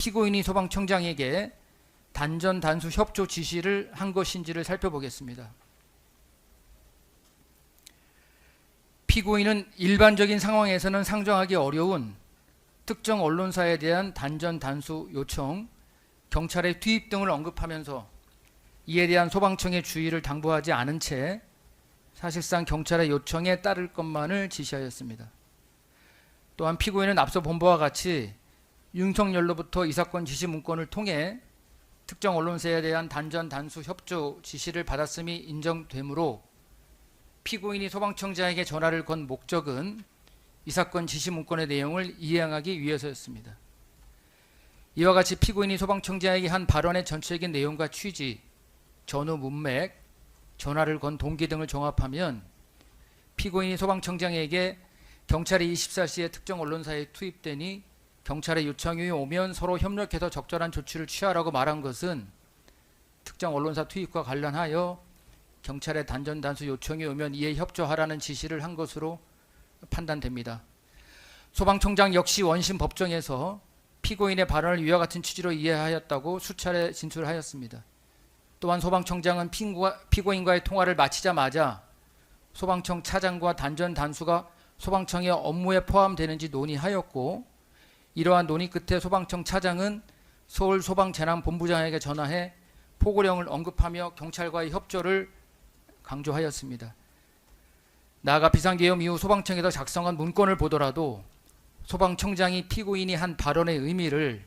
피고인이 소방청장에게 단전 단수 협조 지시를 한 것인지를 살펴보겠습니다. 피고인은 일반적인 상황에서는 상정하기 어려운 특정 언론사에 대한 단전 단수 요청, 경찰의 투입 등을 언급하면서 이에 대한 소방청의 주의를 당부하지 않은 채 사실상 경찰의 요청에 따를 것만을 지시하였습니다. 또한 피고인은 앞서 본 바와 같이 윤석열로부터 이 사건 지시 문건을 통해 특정 언론사에 대한 단전 단수 협조 지시를 받았음이 인정되므로 피고인이 소방청장에게 전화를 건 목적은 이 사건 지시 문건의 내용을 이행하기 위해서였습니다. 이와 같이 피고인이 소방청장에게 한 발언의 전체적인 내용과 취지, 전후 문맥, 전화를 건 동기 등을 종합하면 피고인이 소방청장에게 경찰이 24시에 특정 언론사에 투입되니 경찰의 요청이 오면 서로 협력해서 적절한 조치를 취하라고 말한 것은 특정 언론사 투입과 관련하여 경찰의 단전 단수 요청이 오면 이에 협조하라는 지시를 한 것으로 판단됩니다. 소방청장 역시 원심 법정에서 피고인의 발언을 위와 같은 취지로 이해하였다고 수차례 진술하였습니다. 또한 소방청장은 피고인과의 통화를 마치자마자 소방청 차장과 단전 단수가 소방청의 업무에 포함되는지 논의하였고, 이러한 논의 끝에 소방청 차장은 서울소방재난본부장에게 전화해 포고령을 언급하며 경찰과의 협조를 강조하였습니다. 나아가 비상계엄 이후 소방청에서 작성한 문건을 보더라도 소방청장이 피고인이 한 발언의 의미를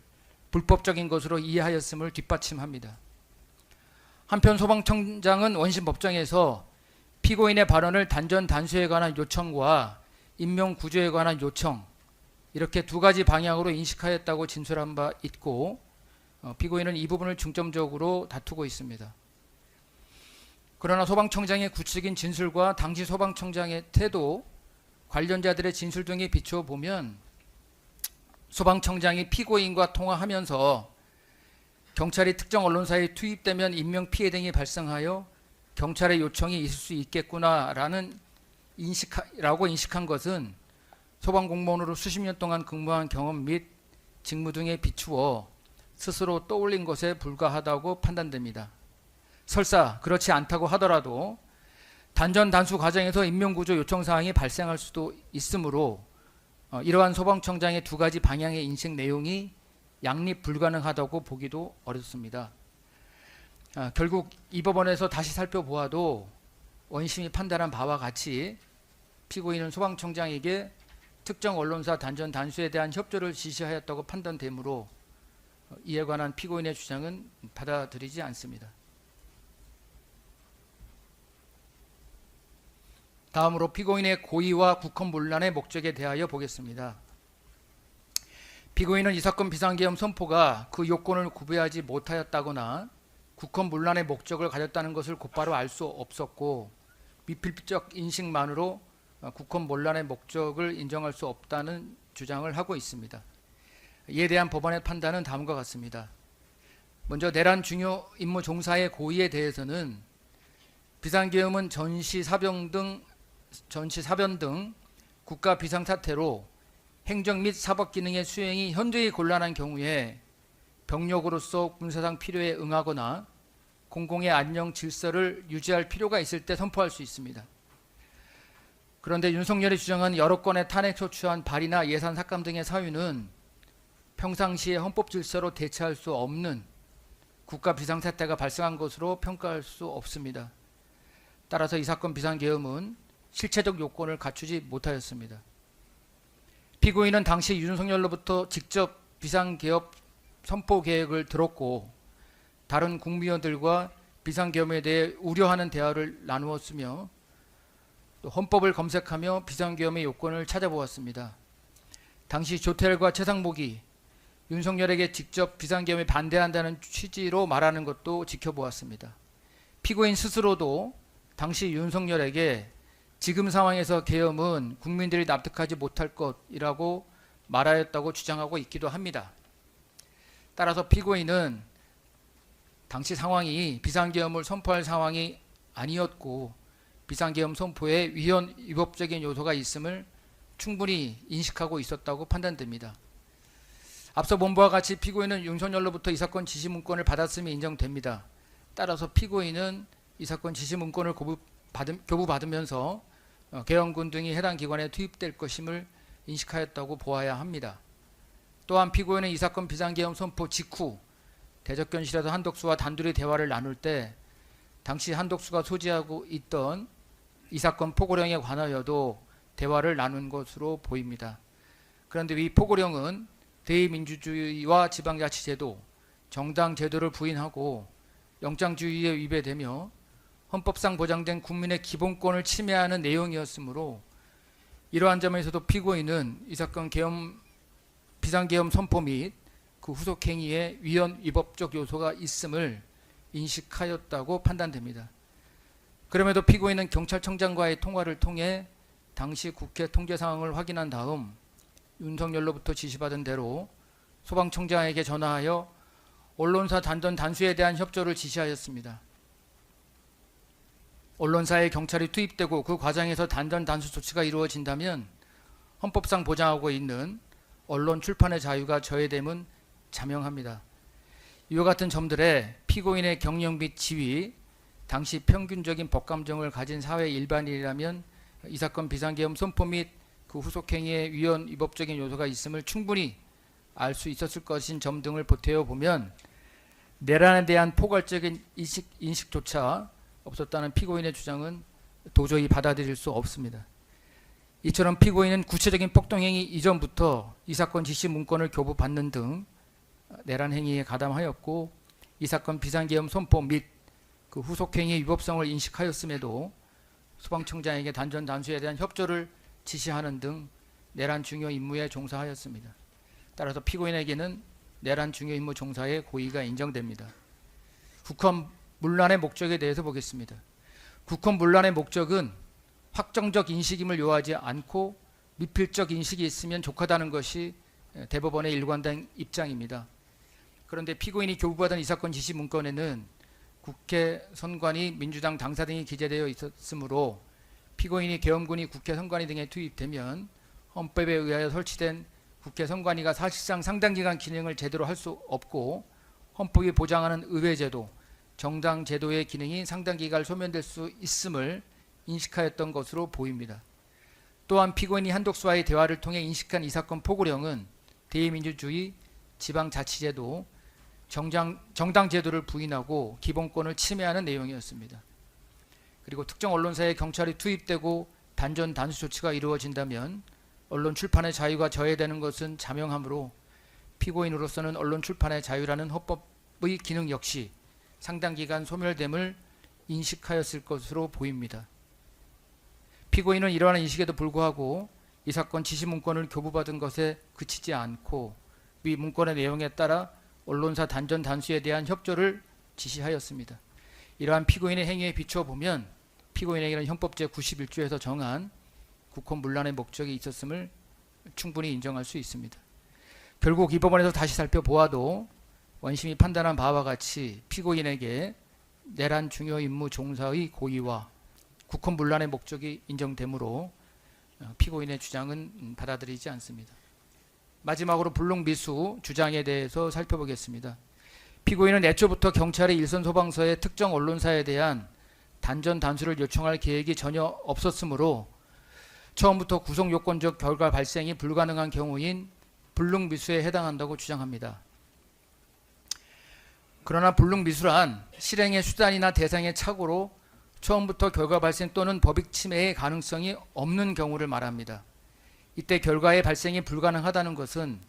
불법적인 것으로 이해하였음을 뒷받침합니다. 한편 소방청장은 원심 법정에서 피고인의 발언을 단전 단수에 관한 요청과 인명 구조에 관한 요청, 이렇게 두 가지 방향으로 인식하였다고 진술한 바 있고, 피고인은 이 부분을 중점적으로 다투고 있습니다. 그러나 소방청장의 구체적인 진술과 당시 소방청장의 태도, 관련자들의 진술 등에 비추어 보면 소방청장이 피고인과 통화하면서 경찰이 특정 언론사에 투입되면 인명피해 등이 발생하여 경찰의 요청이 있을 수 있겠구나라는 라고 인식한 것은 소방공무원으로 수십 년 동안 근무한 경험 및 직무 등에 비추어 스스로 떠올린 것에 불과하다고 판단됩니다. 설사 그렇지 않다고 하더라도 단전 단수 과정에서 인명구조 요청사항이 발생할 수도 있으므로 이러한 소방청장의 두 가지 방향의 인식 내용이 양립 불가능하다고 보기도 어렵습니다. 결국 이 법원에서 다시 살펴보아도 원심이 판단한 바와 같이 피고인은 소방청장에게 특정 언론사 단전 단수에 대한 협조를 지시하였다고 판단되므로 이에 관한 피고인의 주장은 받아들이지 않습니다. 다음으로 피고인의 고의와 국헌문란의 목적에 대하여 보겠습니다. 피고인은 이 사건 비상계엄 선포가 그 요건을 구비하지 못하였다거나 국헌문란의 목적을 가졌다는 것을 곧바로 알 수 없었고, 미필적 인식만으로 국헌문란의 목적을 인정할 수 없다는 주장을 하고 있습니다. 이에 대한 법원의 판단은 다음과 같습니다. 먼저 내란 중요 임무 종사의 고의에 대해서는 비상계엄은 전시사변 등 국가 비상사태로 행정 및 사법 기능의 수행이 현저히 곤란한 경우에 병력으로서 군사상 필요에 응하거나 공공의 안녕 질서를 유지할 필요가 있을 때 선포할 수 있습니다. 그런데 윤석열이 주장한 여러 건의 탄핵 소추안 발의나 예산 삭감 등의 사유는 평상시에 헌법 질서로 대처할 수 없는 국가 비상사태가 발생한 것으로 평가할 수 없습니다. 따라서 이 사건 비상계엄은 실체적 요건을 갖추지 못하였습니다. 피고인은 당시 윤석열로부터 직접 비상계엄 선포 계획을 들었고, 다른 국무위원들과 비상계엄에 대해 우려하는 대화를 나누었으며, 또 헌법을 검색하며 비상계엄의 요건을 찾아보았습니다. 당시 조태열과 최상목이 윤석열에게 직접 비상계엄에 반대한다는 취지로 말하는 것도 지켜보았습니다. 피고인 스스로도 당시 윤석열에게 지금 상황에서 계엄은 국민들이 납득하지 못할 것이라고 말하였다고 주장하고 있기도 합니다. 따라서 피고인은 당시 상황이 비상계엄을 선포할 상황이 아니었고 비상계엄 선포에 위헌 위법적인 요소가 있음을 충분히 인식하고 있었다고 판단됩니다. 앞서 본 바와 같이 피고인은 윤석열로부터 이 사건 지시 문건을 받았음이 인정됩니다. 따라서 피고인은 이 사건 지시 문건을 교부받으면서 계엄군 등이 해당 기관에 투입될 것임을 인식하였다고 보아야 합니다. 또한 피고인은 이 사건 비상계엄 선포 직후 대적견실에서 한덕수와 단둘이 대화를 나눌 때 당시 한덕수가 소지하고 있던 이 사건 포고령에 관하여도 대화를 나눈 것으로 보입니다. 그런데 이 포고령은 대의민주주의와 지방자치제도, 정당제도를 부인하고 영장주의에 위배되며 헌법상 보장된 국민의 기본권을 침해하는 내용이었으므로 이러한 점에서도 피고인은 이 사건 비상계엄 선포 및 그 후속 행위에 위헌 위법적 요소가 있음을 인식하였다고 판단됩니다. 그럼에도 피고인은 경찰청장과의 통화를 통해 당시 국회 통제 상황을 확인한 다음 윤석열로부터 지시받은 대로 소방청장에게 전화하여 언론사 단전 단수에 대한 협조를 지시하였습니다. 언론사에 경찰이 투입되고 그 과정에서 단전 단수 조치가 이루어진다면 헌법상 보장하고 있는 언론 출판의 자유가 저해됨은 자명합니다. 이와 같은 점들에 피고인의 경력 및 지위, 당시 평균적인 법감정을 가진 사회 일반인이라면 이 사건 비상계엄 선포 및 그 후속 행위에 위헌 위법적인 요소가 있음을 충분히 알 수 있었을 것인 점 등을 보태어 보면 내란에 대한 포괄적인 인식조차 없었다는 피고인의 주장은 도저히 받아들일 수 없습니다. 이처럼 피고인은 구체적인 폭동행위 이전부터 이 사건 지시 문건을 교부받는 등 내란 행위에 가담하였고 이 사건 비상계엄 선포 및 그 후속 행위의 위법성을 인식하였음에도 소방청장에게 단전 단수에 대한 협조를 지시하는 등 내란 중요 임무에 종사하였습니다. 따라서 피고인에게는 내란 중요 임무 종사의 고의가 인정됩니다. 국헌 문란의 목적에 대해서 보겠습니다. 국헌 문란의 목적은 확정적 인식임을 요하지 않고 미필적 인식이 있으면 족하다는 것이 대법원의 일관된 입장입니다. 그런데 피고인이 교부받은 이 사건 지시 문건에는 국회 선관위, 민주당 당사 등이 기재되어 있었으므로 피고인이 계엄군이 국회 선관위 등에 투입되면 헌법에 의하여 설치된 국회 선관위가 사실상 상당기간 기능을 제대로 할 수 없고 헌법이 보장하는 의회제도, 정당제도의 기능이 상당기간 소멸될 수 있음을 인식하였던 것으로 보입니다. 또한 피고인이 한덕수와의 대화를 통해 인식한 이 사건 포고령은 대의민주주의, 지방자치제도, 정당제도를 부인하고 기본권을 침해하는 내용이었습니다. 그리고 특정 언론사에 경찰이 투입되고 단전 단수 조치가 이루어진다면 언론 출판의 자유가 저해되는 것은 자명하므로 피고인으로서는 언론 출판의 자유라는 헌법의 기능 역시 상당 기간 소멸됨을 인식하였을 것으로 보입니다. 피고인은 이러한 인식에도 불구하고 이 사건 지시 문건을 교부받은 것에 그치지 않고 위 문건의 내용에 따라 언론사 단전 단수에 대한 협조를 지시하였습니다. 이러한 피고인의 행위에 비추어 보면 피고인에게는 헌법 제91조에서 정한 국헌 문란의 목적이 있었음을 충분히 인정할 수 있습니다. 결국 이 법원에서 다시 살펴보아도 원심이 판단한 바와 같이 피고인에게 내란 중요 임무 종사의 고의와 국헌 문란의 목적이 인정되므로 피고인의 주장은 받아들이지 않습니다. 마지막으로 불능미수 주장에 대해서 살펴보겠습니다. 피고인은 애초부터 경찰의 일선 소방서의 특정 언론사에 대한 단전 단수를 요청할 계획이 전혀 없었으므로 처음부터 구속 요건적 결과 발생이 불가능한 경우인 불능미수에 해당한다고 주장합니다. 그러나 불능미수란 실행의 수단이나 대상의 착오로 처음부터 결과 발생 또는 법익 침해의 가능성이 없는 경우를 말합니다. 이때 결과의 발생이 불가능하다는 것은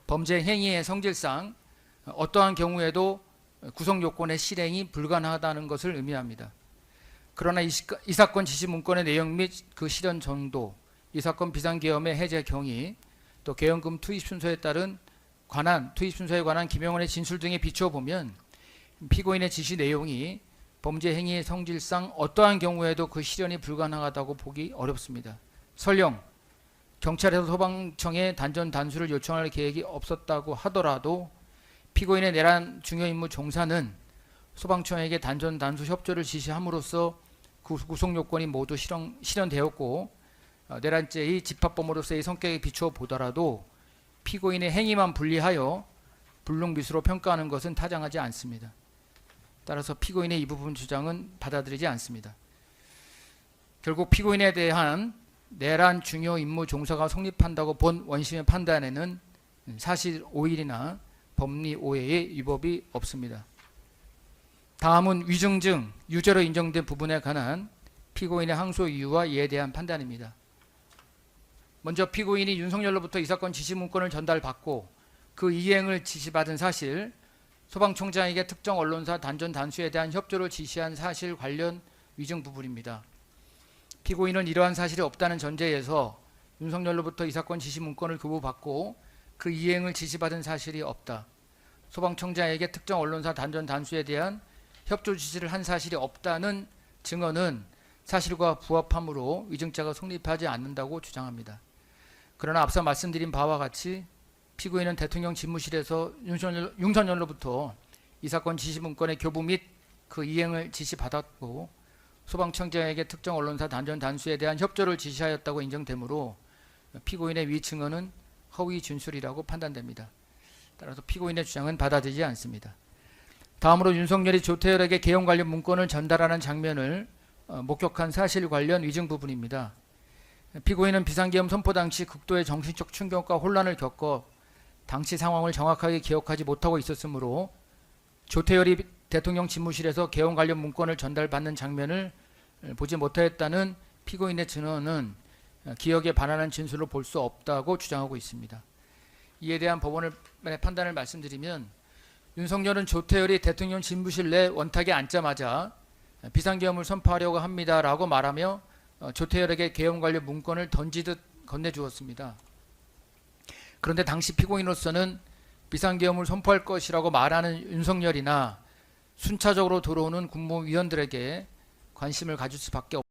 범죄 행위의 성질상 어떠한 경우에도 구속 요건의 실행이 불가능하다는 것을 의미합니다. 그러나 이 사건 지시 문건의 내용 및 그 실현 정도, 이 사건 비상계엄의 해제 경위, 또 계엄금 투입 순서에 관한 김영원의 진술 등에 비추어 보면 피고인의 지시 내용이 범죄 행위의 성질상 어떠한 경우에도 그 실현이 불가능하다고 보기 어렵습니다. 설령 경찰에서 소방청에 단전 단수를 요청할 계획이 없었다고 하더라도 피고인의 내란 중요 임무 종사는 소방청에게 단전 단수 협조를 지시함으로써 그 구속 요건이 모두 실현되었고 내란죄의 집합범으로서의 성격에 비추어 보더라도 피고인의 행위만 분리하여 불능미수로 평가하는 것은 타당하지 않습니다. 따라서 피고인의 이 부분 주장은 받아들이지 않습니다. 결국 피고인에 대한 내란 중요 임무 종사가 성립한다고 본 원심의 판단에는 사실 오일이나 법리 오해의 위법이 없습니다. 다음은 위증증, 유죄로 인정된 부분에 관한 피고인의 항소 이유와 이에 대한 판단입니다. 먼저 피고인이 윤석열로부터 이 사건 지시 문건을 전달받고 그 이행을 지시받은 사실, 소방총장에게 특정 언론사 단전 단수에 대한 협조를 지시한 사실 관련 위증 부분입니다. 피고인은 이러한 사실이 없다는 전제에서 윤석열로부터 이 사건 지시 문건을 교부받고 그 이행을 지시받은 사실이 없다. 소방청장에게 특정 언론사 단전 단수에 대한 협조 지시를 한 사실이 없다는 증언은 사실과 부합하므로 위증죄가 성립하지 않는다고 주장합니다. 그러나 앞서 말씀드린 바와 같이 피고인은 대통령 집무실에서 윤석열로부터 이 사건 지시 문건의 교부 및 그 이행을 지시받았고 소방청장에게 특정 언론사 단전 단수에 대한 협조를 지시하였다고 인정되므로 피고인의 위 증언은 허위 진술이라고 판단됩니다. 따라서 피고인의 주장은 받아들이지 않습니다. 다음으로 윤석열이 조태열에게 개헌 관련 문건을 전달하는 장면을 목격한 사실 관련 위증 부분입니다. 피고인은 비상계엄 선포 당시 극도의 정신적 충격과 혼란을 겪어 당시 상황을 정확하게 기억하지 못하고 있었으므로 조태열이 대통령 집무실에서 개헌 관련 문건을 전달받는 장면을 보지 못하였다는 피고인의 증언은 기억에 반하는 진술로 볼 수 없다고 주장하고 있습니다. 이에 대한 법원의 판단을 말씀드리면 윤석열은 조태열이 대통령 집무실 내 원탁에 앉자마자 비상계엄을 선포하려고 합니다라고 말하며 조태열에게 개헌 관련 문건을 던지듯 건네주었습니다. 그런데 당시 피고인으로서는 비상계엄을 선포할 것이라고 말하는 윤석열이나 순차적으로 들어오는 국무위원들에게 관심을 가질 수밖에 없습니다.